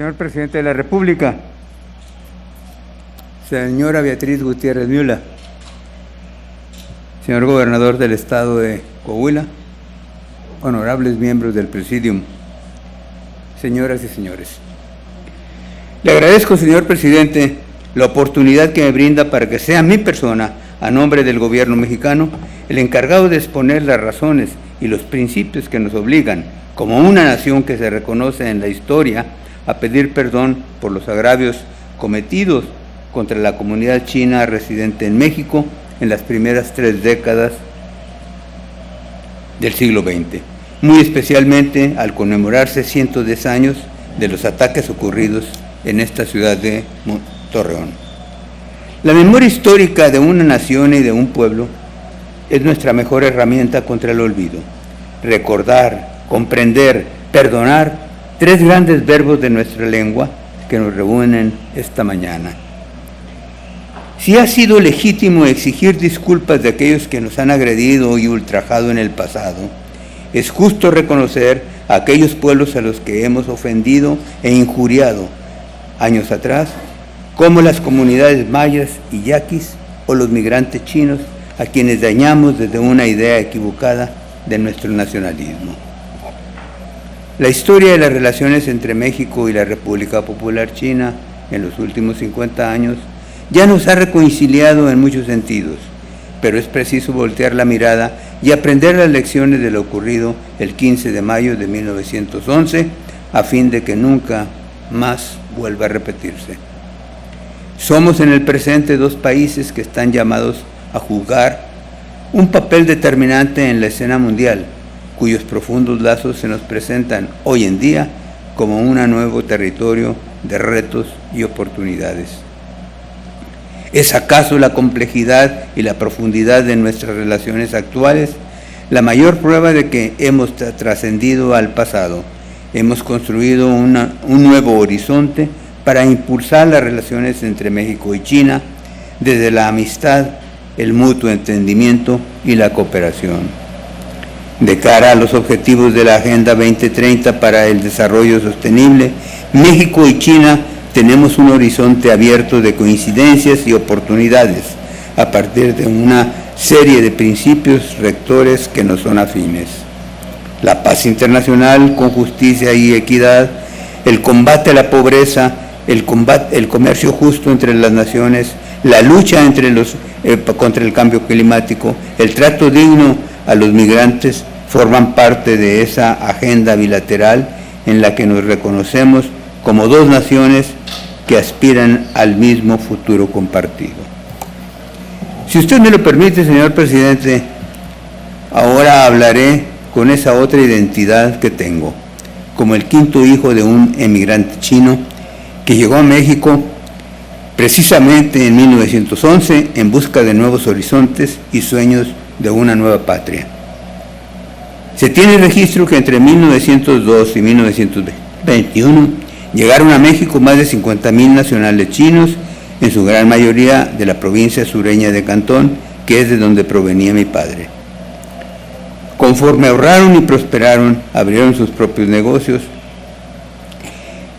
Señor Presidente de la República, señora Beatriz Gutiérrez Müller, señor Gobernador del Estado de Coahuila, honorables miembros del Presidium, señoras y señores. Le agradezco, señor Presidente, la oportunidad que me brinda para que sea mi persona, a nombre del Gobierno mexicano, el encargado de exponer las razones y los principios que nos obligan, como una nación que se reconoce en la historia, a pedir perdón por los agravios cometidos contra la comunidad china residente en México en las primeras 3 décadas del siglo XX, muy especialmente al conmemorarse 110 años de los ataques ocurridos en esta ciudad de Torreón. La memoria histórica de una nación y de un pueblo es nuestra mejor herramienta contra el olvido. Recordar, comprender, perdonar, 3 grandes verbos de nuestra lengua que nos reúnen esta mañana. Si ha sido legítimo exigir disculpas de aquellos que nos han agredido y ultrajado en el pasado, es justo reconocer a aquellos pueblos a los que hemos ofendido e injuriado años atrás, como las comunidades mayas y yaquis o los migrantes chinos, a quienes dañamos desde una idea equivocada de nuestro nacionalismo. La historia de las relaciones entre México y la República Popular China en los últimos 50 años ya nos ha reconciliado en muchos sentidos, pero es preciso voltear la mirada y aprender las lecciones de lo ocurrido el 15 de mayo de 1911 a fin de que nunca más vuelva a repetirse. Somos en el presente 2 países que están llamados a jugar un papel determinante en la escena mundial, cuyos profundos lazos se nos presentan hoy en día como un nuevo territorio de retos y oportunidades. ¿Es acaso la complejidad y la profundidad de nuestras relaciones actuales la mayor prueba de que hemos trascendido al pasado? Hemos construido un nuevo horizonte para impulsar las relaciones entre México y China desde la amistad, el mutuo entendimiento y la cooperación. De cara a los objetivos de la Agenda 2030 para el desarrollo sostenible, México y China tenemos un horizonte abierto de coincidencias y oportunidades a partir de una serie de principios rectores que nos son afines. La paz internacional con justicia y equidad, el combate a la pobreza, el comercio justo entre las naciones, la lucha contra el cambio climático, el trato digno a los migrantes forman parte de esa agenda bilateral en la que nos reconocemos como 2 naciones que aspiran al mismo futuro compartido. Si usted me lo permite, señor presidente, ahora hablaré con esa otra identidad que tengo, como el 5º hijo de un emigrante chino que llegó a México precisamente en 1911 en busca de nuevos horizontes y sueños de una nueva patria. Se tiene registro que entre 1902 y 1921 llegaron a México más de 50,000 nacionales chinos, en su gran mayoría de la provincia sureña de Cantón, que es de donde provenía mi padre. Conforme ahorraron y prosperaron, abrieron sus propios negocios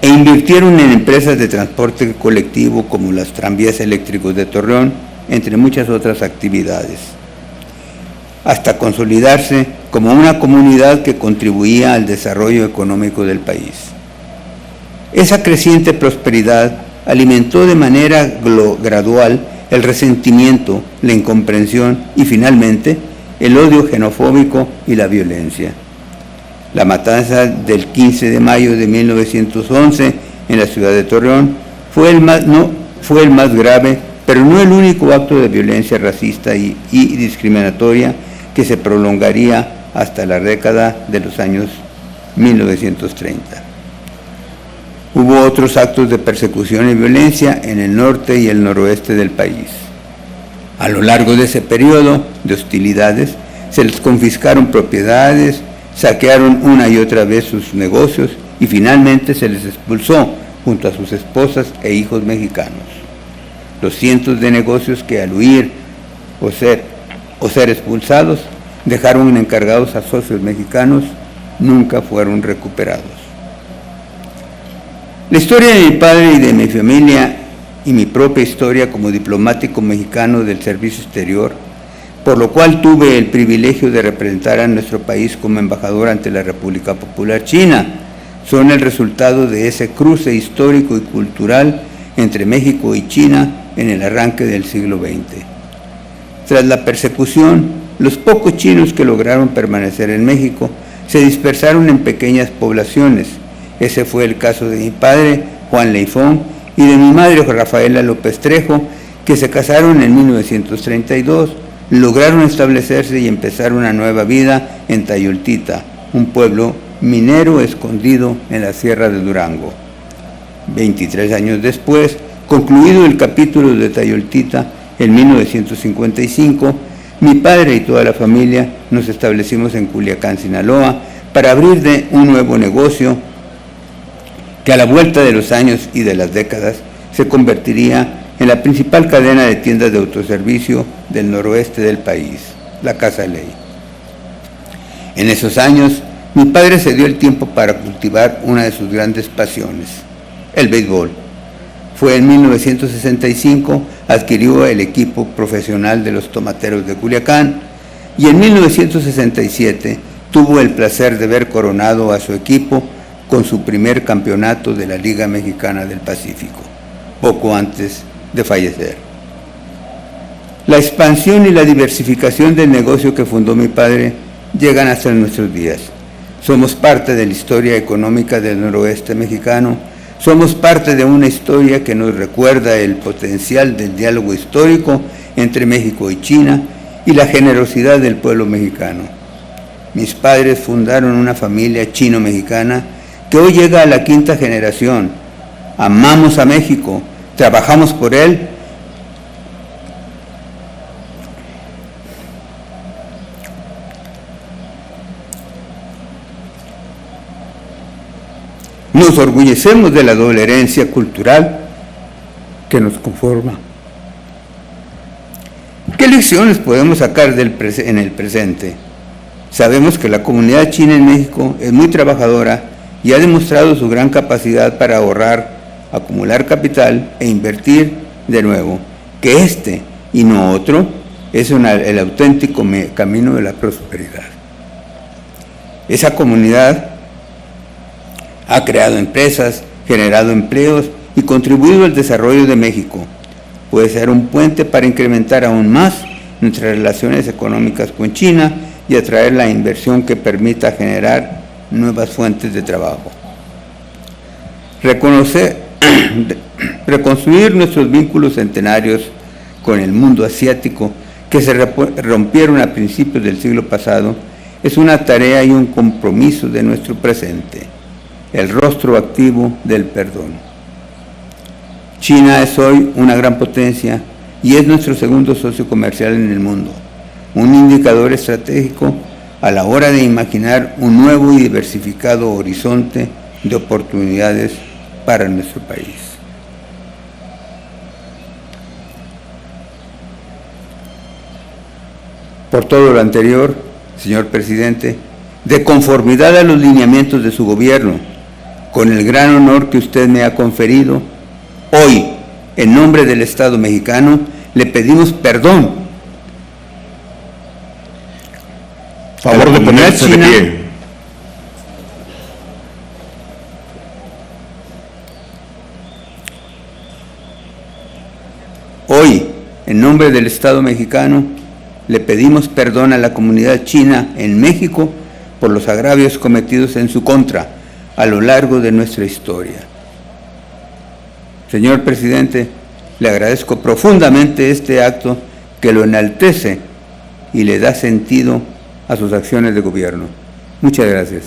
e invirtieron en empresas de transporte colectivo como las tranvías eléctricos de Torreón, entre muchas otras actividades, hasta consolidarse como una comunidad que contribuía al desarrollo económico del país. Esa creciente prosperidad alimentó de manera gradual el resentimiento, la incomprensión y finalmente el odio xenofóbico y la violencia. La matanza del 15 de mayo de 1911 en la ciudad de Torreón fue el más grave, pero no el único acto de violencia racista y discriminatoria que se prolongaría hasta la década de los años 1930. Hubo otros actos de persecución y violencia en el norte y el noroeste del país. A lo largo de ese periodo de hostilidades, se les confiscaron propiedades, saquearon una y otra vez sus negocios y finalmente se les expulsó junto a sus esposas e hijos mexicanos. Los cientos de negocios que al huir o ser expulsados dejaron encargados a socios mexicanos nunca fueron recuperados. La historia de mi padre y de mi familia y mi propia historia como diplomático mexicano del servicio exterior, por lo cual tuve el privilegio de representar a nuestro país como embajador ante la República Popular China, son el resultado de ese cruce histórico y cultural entre México y China en el arranque del siglo XX. Tras la persecución, los pocos chinos que lograron permanecer en México se dispersaron en pequeñas poblaciones. Ese fue el caso de mi padre, Juan Leifón, y de mi madre, Rafaela López Trejo, que se casaron en 1932, lograron establecerse y empezar una nueva vida en Tayoltita, un pueblo minero escondido en la Sierra de Durango. 23 años después, concluido el capítulo de Tayoltita, en 1955, mi padre y toda la familia nos establecimos en Culiacán, Sinaloa, para abrir un nuevo negocio que a la vuelta de los años y de las décadas se convertiría en la principal cadena de tiendas de autoservicio del noroeste del país, la Casa Ley. En esos años, mi padre se dio el tiempo para cultivar una de sus grandes pasiones, el béisbol. Fue en 1965, adquirió el equipo profesional de los Tomateros de Culiacán y en 1967 tuvo el placer de ver coronado a su equipo con su primer campeonato de la Liga Mexicana del Pacífico, poco antes de fallecer. La expansión y la diversificación del negocio que fundó mi padre llegan hasta nuestros días. Somos parte de la historia económica del noroeste mexicano. Somos parte de una historia que nos recuerda el potencial del diálogo histórico entre México y China y la generosidad del pueblo mexicano. Mis padres fundaron una familia chino-mexicana que hoy llega a la 5ª generación. Amamos a México, trabajamos por él. Nos orgullecemos de la doble herencia cultural que nos conforma. ¿Qué lecciones podemos sacar en el presente? Sabemos que la comunidad china en México es muy trabajadora y ha demostrado su gran capacidad para ahorrar, acumular capital e invertir de nuevo, que este y no otro es el auténtico camino de la prosperidad. Esa comunidad ha creado empresas, generado empleos y contribuido al desarrollo de México. Puede ser un puente para incrementar aún más nuestras relaciones económicas con China y atraer la inversión que permita generar nuevas fuentes de trabajo. Reconstruir nuestros vínculos centenarios con el mundo asiático que se rompieron a principios del siglo pasado es una tarea y un compromiso de nuestro presente, el rostro activo del perdón. China es hoy una gran potencia y es nuestro segundo socio comercial en el mundo, un indicador estratégico a la hora de imaginar un nuevo y diversificado horizonte de oportunidades para nuestro país. Por todo lo anterior, señor presidente, de conformidad a los lineamientos de su gobierno, con el gran honor que usted me ha conferido, hoy, en nombre del Estado mexicano, le pedimos perdón. Favor de ponerse de pie. Hoy, en nombre del Estado mexicano, le pedimos perdón a la comunidad china en México por los agravios cometidos en su contra a lo largo de nuestra historia. Señor presidente, le agradezco profundamente este acto que lo enaltece y le da sentido a sus acciones de gobierno. Muchas gracias.